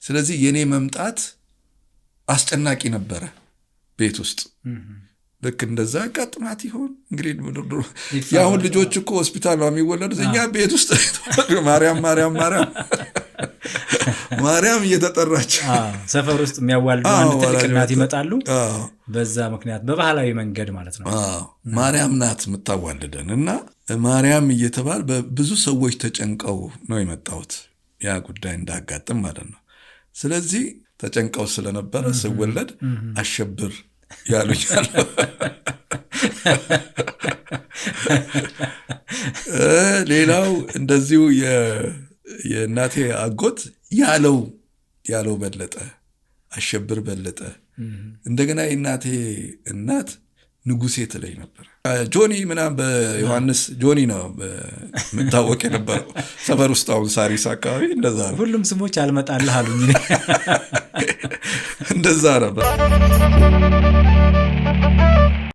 ስለዚህ የኔ መምጣት አስጨናቂ ነበረ ቤት ውስጥ። ልክ እንደዛ ቀጥማት ይሆን እንግዲህ ያሁን ልጆች እኮ ሆስፒታል ነው የሚወለዱት፣ እኛ ቤት ውስጥ ማርያም ማርያም ማርያም ማርያም እየተጠራች ሰፈር ውስጥ የሚያዋልዱ አንድ ትልቅ እናት ይመጣሉ። በዛ ምክንያት በባህላዊ መንገድ ማለት ነው ማርያም ናት የምታዋልደን እና ማርያም እየተባለ በብዙ ሰዎች ተጨንቀው ነው የመጣሁት ያ ጉዳይ እንዳጋጥም ማለት ነው። ስለዚህ ተጨንቀው ስለነበረ ስወለድ አሸብር ያሉኛል። ሌላው እንደዚሁ የእናቴ አጎት ያለው በለጠ፣ አሸብር በለጠ። እንደገና የእናቴ እናት ንጉሴ ትለኝ ነበር። ጆኒ ምናምን በዮሐንስ ጆኒ ነው የምታወቅ የነበረው ሰፈር ውስጥ። አሁን ሳሪስ አካባቢ እንደዛ ነው። ሁሉም ስሞች አልመጣልህ አሉኝ። እንደዛ ነበር።